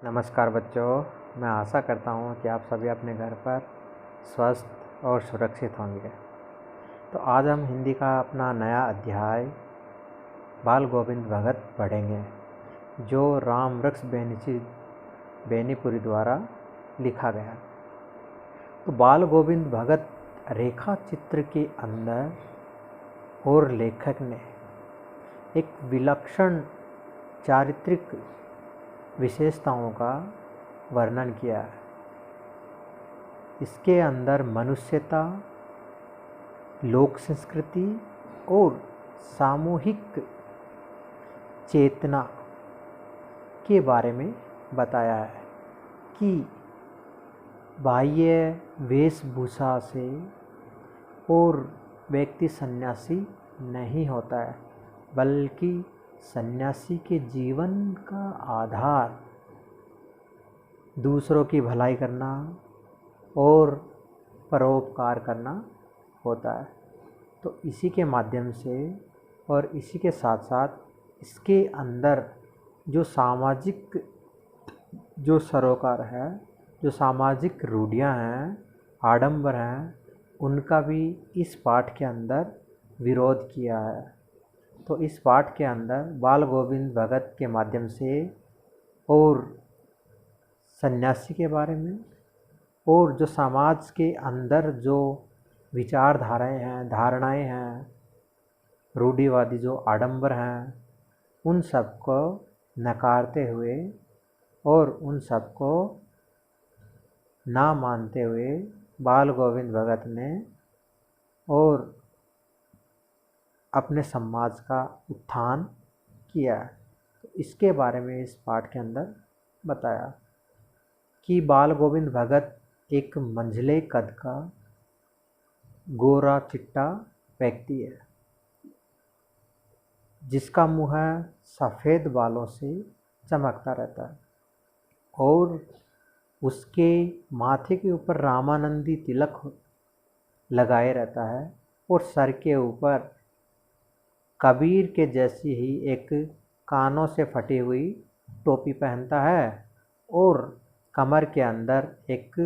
नमस्कार बच्चों, मैं आशा करता हूँ कि आप सभी अपने घर पर स्वस्थ और सुरक्षित होंगे। तो आज हम हिंदी का अपना नया अध्याय बाल गोविंद भगत पढ़ेंगे, जो राम वृक्ष बेनीपुरी द्वारा लिखा गया। तो बाल गोविंद भगत रेखा चित्र के अंदर और लेखक ने एक विलक्षण चारित्रिक विशेषताओं का वर्णन किया है। इसके अंदर मनुष्यता, लोक संस्कृति और सामूहिक चेतना के बारे में बताया है कि बाह्य वेशभूषा से और व्यक्ति सन्यासी नहीं होता है, बल्कि सन्यासी के जीवन का आधार दूसरों की भलाई करना और परोपकार करना होता है। तो इसी के माध्यम से और इसी के साथ साथ इसके अंदर जो सामाजिक जो सरोकार है, जो सामाजिक रूढ़ियाँ हैं, आडंबर हैं, उनका भी इस पाठ के अंदर विरोध किया है। तो इस पाठ के अंदर बाल गोविंद भगत के माध्यम से और सन्यासी के बारे में और जो समाज के अंदर जो विचारधाराएं हैं, धारणाएं हैं, रूढ़िवादी जो आडंबर हैं, उन सब को नकारते हुए और उन सब को ना मानते हुए बाल गोविंद भगत ने और अपने समाज का उत्थान किया। तो इसके बारे में इस पाठ के अंदर बताया कि बाल गोविंद भगत एक मंझले कद का गोरा चिट्टा व्यक्ति है, जिसका मुँह सफ़ेद बालों से चमकता रहता है और उसके माथे के ऊपर रामानंदी तिलक लगाए रहता है और सर के ऊपर कबीर के जैसी ही एक कानों से फटी हुई टोपी पहनता है और कमर के अंदर एक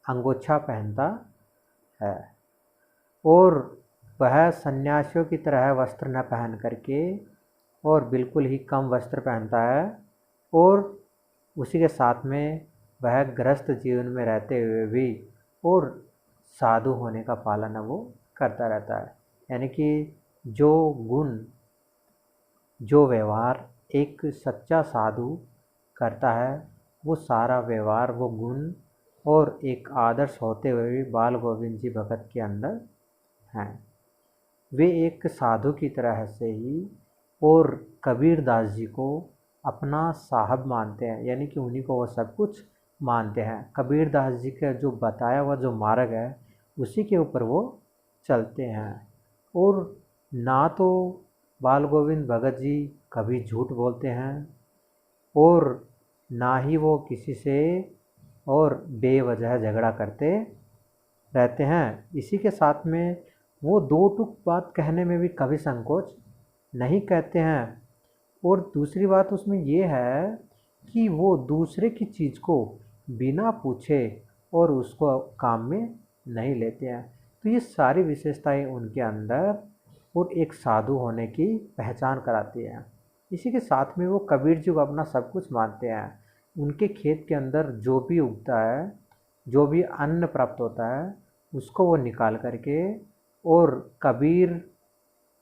अंगोछा पहनता है और वह सन्यासियों की तरह वस्त्र न पहन करके और बिल्कुल ही कम वस्त्र पहनता है और उसी के साथ में वह गृहस्थ जीवन में रहते हुए भी और साधु होने का पालन वो करता रहता है। यानी कि जो गुण, जो व्यवहार एक सच्चा साधु करता है, वो सारा व्यवहार, वो गुण और एक आदर्श होते हुए भी बाल गोविंद जी भगत के अंदर हैं। वे एक साधु की तरह से ही और कबीर दास जी को अपना साहब मानते हैं, यानी कि उन्हीं को वो सब कुछ मानते हैं। कबीर दास जी का जो बताया हुआ जो मार्ग है, उसी के ऊपर वो चलते हैं। और ना तो बाल गोविंद भगत जी कभी झूठ बोलते हैं और ना ही वो किसी से और बेवजह झगड़ा करते रहते हैं। इसी के साथ में वो दो टूक बात कहने में भी कभी संकोच नहीं कहते हैं। और दूसरी बात उसमें ये है कि वो दूसरे की चीज़ को बिना पूछे और उसको काम में नहीं लेते हैं। तो ये सारी विशेषताएं उनके अंदर और एक साधु होने की पहचान कराती है। इसी के साथ में वो कबीर जी को अपना सब कुछ मानते हैं। उनके खेत के अंदर जो भी उगता है, जो भी अन्न प्राप्त होता है, उसको वो निकाल करके और कबीर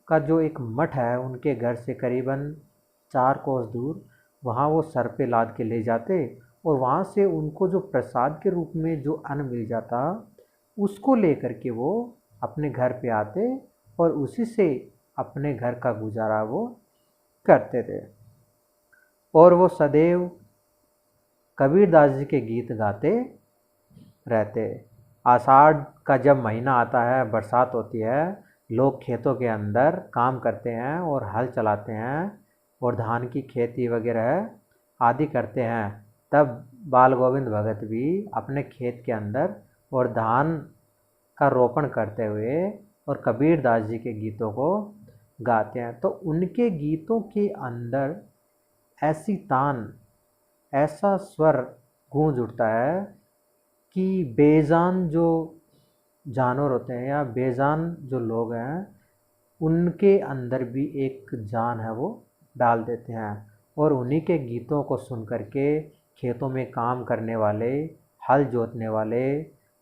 का जो एक मठ है उनके घर से करीबन 4 कोस दूर, वहाँ वो सर पे लाद के ले जाते और वहाँ से उनको जो प्रसाद के रूप में जो अन्न मिल जाता, उसको लेकर के वो अपने घर पे आते और उसी से अपने घर का गुजारा वो करते थे। और वो सदैव कबीर दास जी के गीत गाते रहते। आषाढ़ का जब महीना आता है, बरसात होती है, लोग खेतों के अंदर काम करते हैं और हल चलाते हैं और धान की खेती वगैरह आदि करते हैं। तब बाल गोविंद भगत भी अपने खेत के अंदर और धान का रोपण करते हुए और कबीर दास जी के गीतों को गाते हैं। तो उनके गीतों के अंदर ऐसी तान ऐसा स्वर गूंज उठता है कि बेजान जो जानवर होते हैं या बेजान जो लोग हैं उनके अंदर भी एक जान है वो डाल देते हैं। और उन्हीं के गीतों को सुन करके खेतों में काम करने वाले, हल जोतने वाले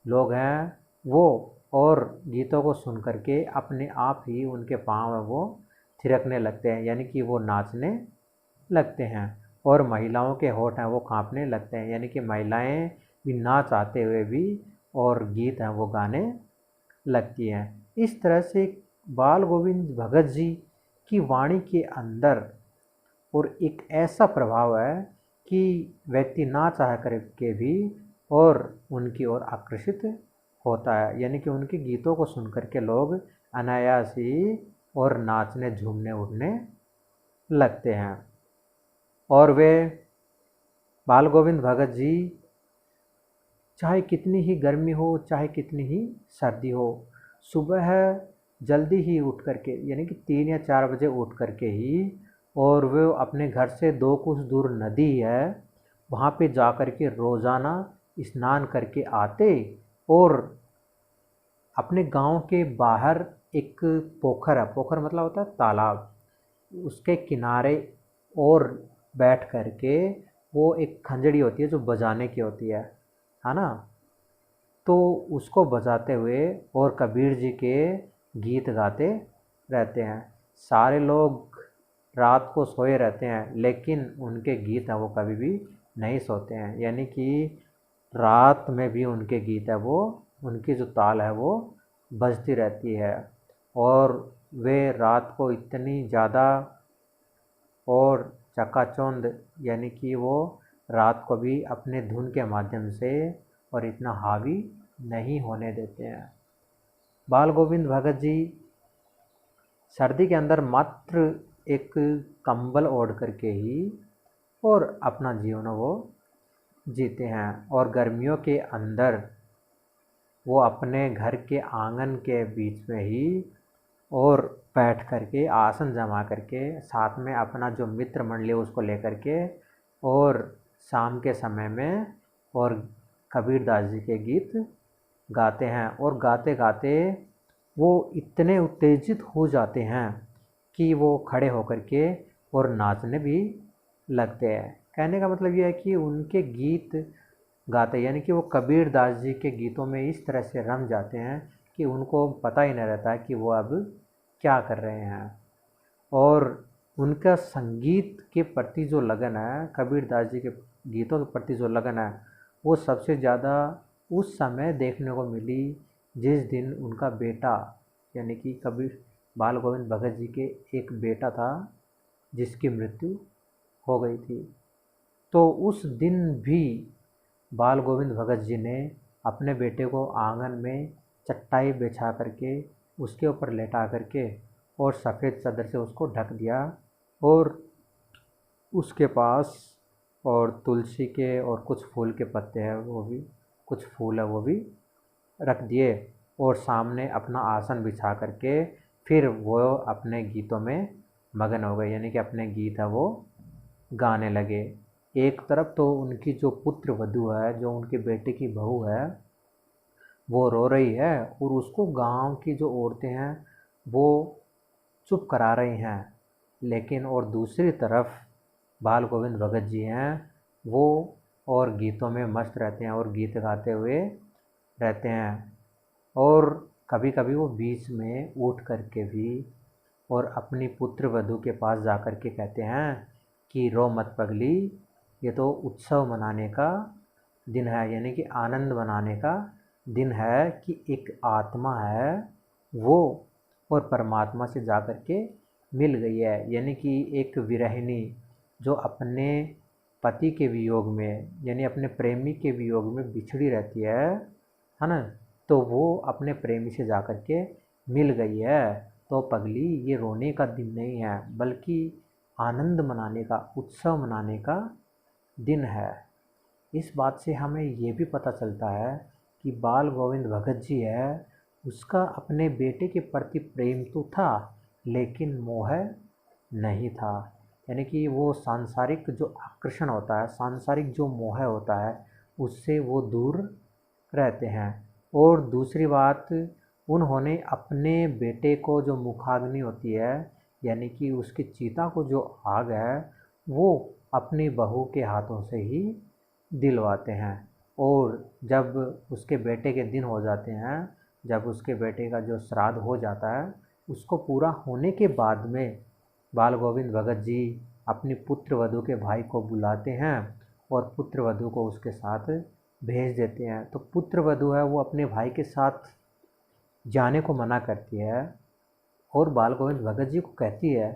लोग हैं वो, और गीतों को सुन करके अपने आप ही उनके पाँव वो थिरकने लगते हैं, यानी कि वो नाचने लगते हैं। और महिलाओं के होंठ हैं वो कांपने लगते हैं, यानी कि महिलाएं भी ना चाहते हुए भी और गीत हैं वो गाने लगती हैं। इस तरह से बाल गोविंद भगत जी की वाणी के अंदर और एक ऐसा प्रभाव है कि व्यक्ति ना चाह करके भी और उनकी ओर आकर्षित होता है, यानी कि उनके गीतों को सुन करके लोग अनायास ही और नाचने झूमने उठने लगते हैं। और वे बाल गोविंद भगत जी चाहे कितनी ही गर्मी हो, चाहे कितनी ही सर्दी हो, सुबह जल्दी ही उठ करके, यानी कि 3 या 4 बजे उठ करके ही, और वो अपने घर से 2 कुछ दूर नदी है वहाँ पे जा कर के रोज़ाना स्नान करके आते और अपने गांव के बाहर एक पोखर है, पोखर मतलब होता है तालाब, उसके किनारे और बैठ करके वो एक खंजड़ी होती है जो बजाने की होती है ना, तो उसको बजाते हुए और कबीर जी के गीत गाते रहते हैं। सारे लोग रात को सोए रहते हैं लेकिन उनके गीत हैं वो कभी भी नहीं सोते हैं, यानी कि रात में भी उनके गीत है वो, उनकी जो ताल है वो बजती रहती है। और वे रात को इतनी ज़्यादा और चकाचौंध, यानी कि वो रात को भी अपने धुन के माध्यम से और इतना हावी नहीं होने देते हैं। बाल गोविंद भगत जी सर्दी के अंदर मात्र एक कंबल ओढ़ करके ही और अपना जीवन वो जीते हैं, और गर्मियों के अंदर वो अपने घर के आंगन के बीच में ही और बैठ करके आसन जमा करके साथ में अपना जो मित्र मंडली उसको लेकर के और शाम के समय में और कबीरदास जी के गीत गाते हैं। और गाते गाते वो इतने उत्तेजित हो जाते हैं कि वो खड़े होकर के और नाचने भी लगते हैं। कहने का मतलब ये है कि उनके गीत गाते, यानी कि वो कबीरदास जी के गीतों में इस तरह से रम जाते हैं कि उनको पता ही नहीं रहता कि वो अब क्या कर रहे हैं। और उनका संगीत के प्रति जो लगन है, कबीरदास जी के गीतों के प्रति जो लगन है, वो सबसे ज़्यादा उस समय देखने को मिली जिस दिन उनका बेटा, यानी कि कबीर बाल गोविंद भगत जी के एक बेटा था जिसकी मृत्यु हो गई थी। तो उस दिन भी बाल गोविंद भगत जी ने अपने बेटे को आंगन में चटाई बिछा करके उसके ऊपर लेटा करके और सफ़ेद चादर से उसको ढक दिया, और उसके पास और तुलसी के और कुछ फूल के पत्ते हैं वो भी, कुछ फूल है वो भी रख दिए, और सामने अपना आसन बिछा करके फिर वो अपने गीतों में मगन हो गए, यानी कि अपने गीत है वो गाने लगे। एक तरफ तो उनकी जो पुत्र वधू है, जो उनके बेटे की बहू है, वो रो रही है और उसको गांव की जो औरतें हैं वो चुप करा रही हैं, लेकिन और दूसरी तरफ बाल गोविंद भगत जी हैं वो और गीतों में मस्त रहते हैं और गीत गाते हुए रहते हैं। और कभी कभी वो बीच में उठ करके भी और अपनी पुत्र वधू के पास जा कर के कहते हैं कि रो मत पगली, ये तो उत्सव मनाने का दिन है, यानी कि आनंद मनाने का दिन है कि एक आत्मा है वो और परमात्मा से जा कर के मिल गई है, यानी कि एक विरहिणी जो अपने पति के वियोग में, यानी अपने प्रेमी के वियोग में बिछड़ी रहती है ना, तो वो अपने प्रेमी से जा कर के मिल गई है। तो पगली, ये रोने का दिन नहीं है बल्कि आनंद मनाने का, उत्सव मनाने का दिन है। इस बात से हमें ये भी पता चलता है कि बाल गोविंद भगत जी है, उसका अपने बेटे के प्रति प्रेम तो था लेकिन मोह नहीं था। यानी कि वो सांसारिक जो आकर्षण होता है, सांसारिक जो मोह होता है, उससे वो दूर रहते हैं। और दूसरी बात, उन्होंने अपने बेटे को जो मुखाग्नि होती है, यानी कि उसकी चिता को जो आग है, वो अपनी बहू के हाथों से ही दिलवाते हैं। और जब उसके बेटे के दिन हो जाते हैं, जब उसके बेटे का जो श्राद्ध हो जाता है, उसको पूरा होने के बाद में बाल गोविंद भगत जी अपनी पुत्र वधू के भाई को बुलाते हैं और पुत्र वधू को उसके साथ भेज देते हैं। तो पुत्र वधू है वो अपने भाई के साथ जाने को मना करती है और बाल गोविंद भगत जी को कहती है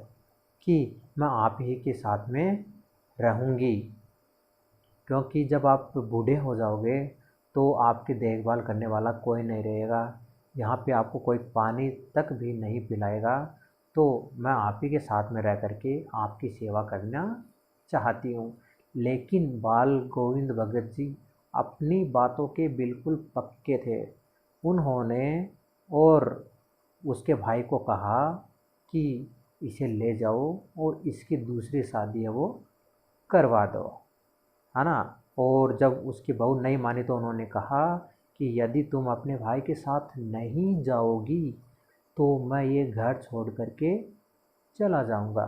कि मैं आप ही के साथ में रहूँगी, क्योंकि जब आप बूढ़े हो जाओगे तो आपकी देखभाल करने वाला कोई नहीं रहेगा, यहाँ पे आपको कोई पानी तक भी नहीं पिलाएगा, तो मैं आप ही के साथ में रह करके आपकी सेवा करना चाहती हूँ। लेकिन बाल गोविंद भगत जी अपनी बातों के बिल्कुल पक्के थे। उन्होंने और उसके भाई को कहा कि इसे ले जाओ और इसकी दूसरी शादी है वो करवा दो, है ना। और जब उसकी बहू नहीं मानी तो उन्होंने कहा कि यदि तुम अपने भाई के साथ नहीं जाओगी तो मैं ये घर छोड़ करके चला जाऊंगा।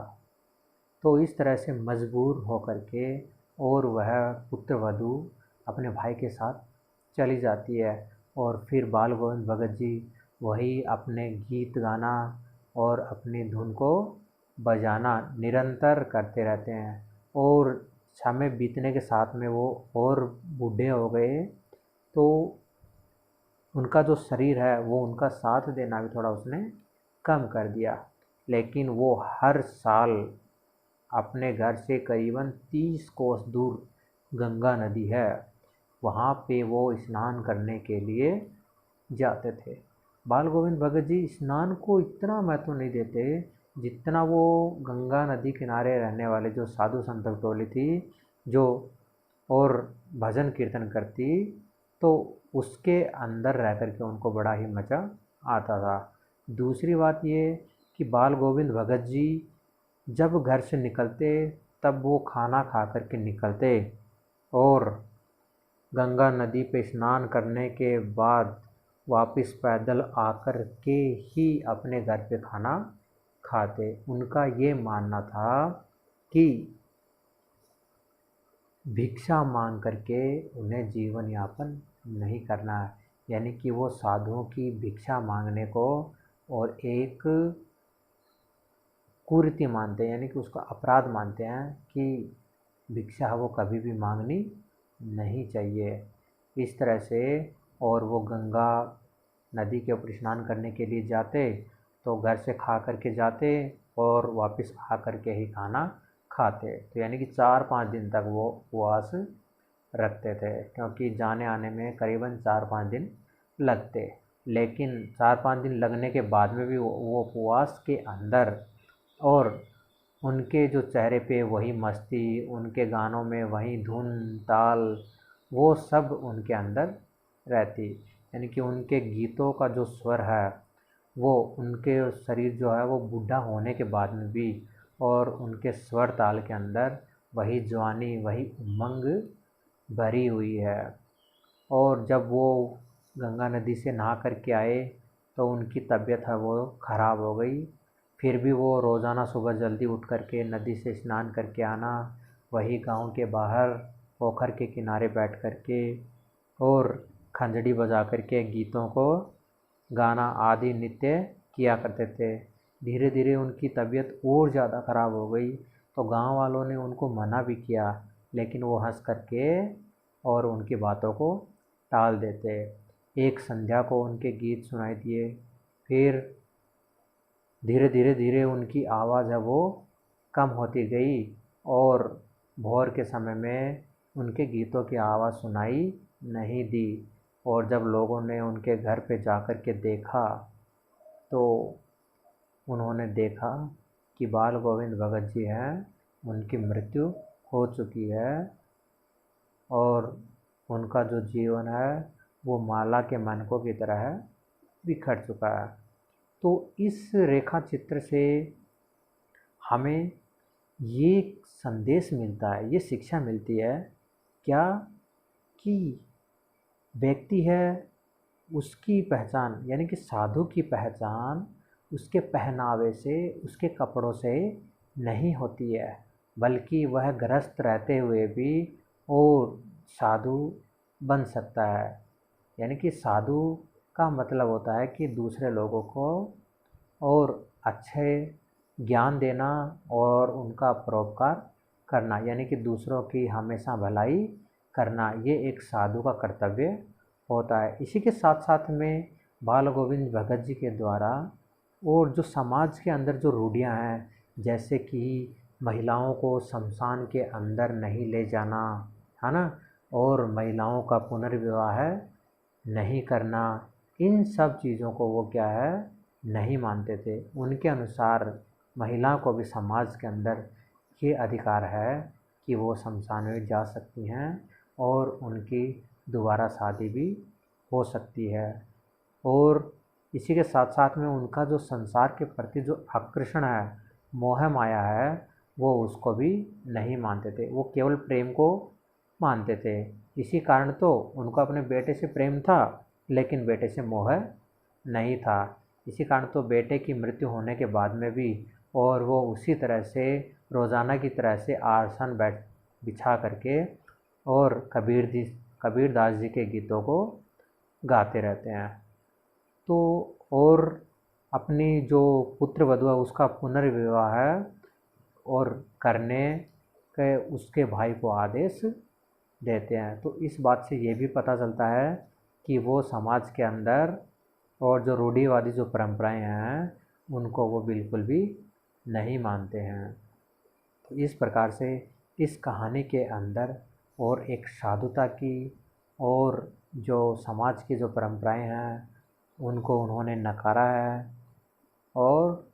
तो इस तरह से मजबूर होकर के और वह पुत्र वधू अपने भाई के साथ चली जाती है। और फिर बाल गोविंद भगत जी वही अपने गीत गाना और अपनी धुन को बजाना निरंतर करते रहते हैं। और समय बीतने के साथ में वो और बूढ़े हो गए, तो उनका जो शरीर है वो उनका साथ देना भी थोड़ा उसने कम कर दिया। लेकिन वो हर साल अपने घर से करीबन 30 कोस दूर गंगा नदी है, वहाँ पे वो स्नान करने के लिए जाते थे। बाल गोविंद भगत जी स्नान को इतना महत्व नहीं देते जितना वो गंगा नदी किनारे रहने वाले जो साधु संत टोली थी जो और भजन कीर्तन करती, तो उसके अंदर रह कर के उनको बड़ा ही मज़ा आता था। दूसरी बात ये कि बाल गोविंद भगत जी जब घर से निकलते तब वो खाना खा कर के निकलते और गंगा नदी पे स्नान करने के बाद वापस पैदल आकर के ही अपने घर पे खाना खाते। उनका ये मानना था कि भिक्षा मांग करके उन्हें जीवन यापन नहीं करना है, यानी कि वो साधुओं की भिक्षा मांगने को और एक कुरीति मानते हैं, यानी कि उसका अपराध मानते हैं कि भिक्षा वो कभी भी मांगनी नहीं चाहिए। इस तरह से और वो गंगा नदी के ऊपर स्नान करने के लिए जाते तो घर से खा करके जाते और वापस आ करके ही खाना खाते। तो यानी कि 4-5 दिन तक वो उपवास रखते थे, क्योंकि जाने आने में करीबन 4-5 दिन लगते। लेकिन 4-5 दिन लगने के बाद में भी वो उपवास के अंदर और उनके जो चेहरे पे वही मस्ती, उनके गानों में वही धुन ताल, वो सब उनके अंदर रहती। यानी कि उनके गीतों का जो स्वर है वो उनके शरीर जो है वो बूढ़ा होने के बाद में भी और उनके स्वर ताल के अंदर वही जवानी वही उमंग भरी हुई है। और जब वो गंगा नदी से नहा करके आए तो उनकी तबीयत है वो ख़राब हो गई। फिर भी वो रोज़ाना सुबह जल्दी उठ करके नदी से स्नान करके आना, वही गांव के बाहर पोखर के किनारे बैठ करके और खंजड़ी बजा करके गीतों को गाना आदि नित्य किया करते थे। धीरे धीरे उनकी तबीयत और ज़्यादा ख़राब हो गई तो गांव वालों ने उनको मना भी किया, लेकिन वो हंस करके और उनकी बातों को टाल देते। एक संध्या को उनके गीत सुनाई दिए, फिर धीरे धीरे उनकी आवाज़ है वो कम होती गई और भोर के समय में उनके गीतों की आवाज़ सुनाई नहीं दी। और जब लोगों ने उनके घर पे जाकर के देखा तो उन्होंने देखा कि बाल गोविंद भगत जी हैं, उनकी मृत्यु हो चुकी है और उनका जो जीवन है वो माला के मनकों की तरह है, बिखर चुका है। तो इस रेखा चित्र से हमें ये संदेश मिलता है, ये शिक्षा मिलती है क्या, कि व्यक्ति है उसकी पहचान, यानी कि साधु की पहचान उसके पहनावे से, उसके कपड़ों से नहीं होती है, बल्कि वह गृहस्थ रहते हुए भी और साधु बन सकता है। यानी कि साधु का मतलब होता है कि दूसरे लोगों को और अच्छे ज्ञान देना और उनका परोपकार करना, यानी कि दूसरों की हमेशा भलाई करना, ये एक साधु का कर्तव्य होता है। इसी के साथ साथ में बाल गोविंद भगत जी के द्वारा और जो समाज के अंदर जो रूढ़ियाँ हैं, जैसे कि महिलाओं को शमशान के अंदर नहीं ले जाना, है ना, और महिलाओं का पुनर्विवाह नहीं करना, इन सब चीज़ों को वो क्या है, नहीं मानते थे। उनके अनुसार महिला को भी समाज के अंदर ये अधिकार है कि वो शमशान में जा सकती हैं और उनकी दोबारा शादी भी हो सकती है। और इसी के साथ साथ में उनका जो संसार के प्रति जो आकर्षण है, मोह माया है, वो उसको भी नहीं मानते थे, वो केवल प्रेम को मानते थे। इसी कारण तो उनको अपने बेटे से प्रेम था, लेकिन बेटे से मोह नहीं था। इसी कारण तो बेटे की मृत्यु होने के बाद में भी और वो उसी तरह से रोज़ाना की तरह से आसन बैठ बिछा करके और कबीरदास जी के गीतों को गाते रहते हैं। तो और अपनी जो पुत्र वधू है उसका पुनर्विवाह है और करने के उसके भाई को आदेश देते हैं। तो इस बात से ये भी पता चलता है कि वो समाज के अंदर और जो रूढ़िवादी जो परंपराएं हैं उनको वो बिल्कुल भी नहीं मानते हैं। तो इस प्रकार से इस कहानी के अंदर और एक साधुता की और जो समाज की जो परंपराएं हैं उनको उन्होंने नकारा है, और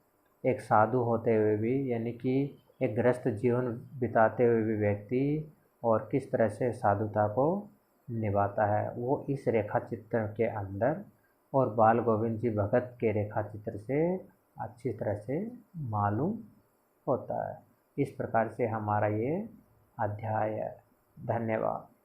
एक साधु होते हुए भी, यानी कि एक गृहस्थ जीवन बिताते हुए भी व्यक्ति और किस तरह से साधुता को निभाता है, वो इस रेखा चित्र के अंदर और बाल गोविंद जी भगत के रेखा चित्र से अच्छी तरह से मालूम होता है। इस प्रकार से हमारा ये अध्याय है। धन्यवाद।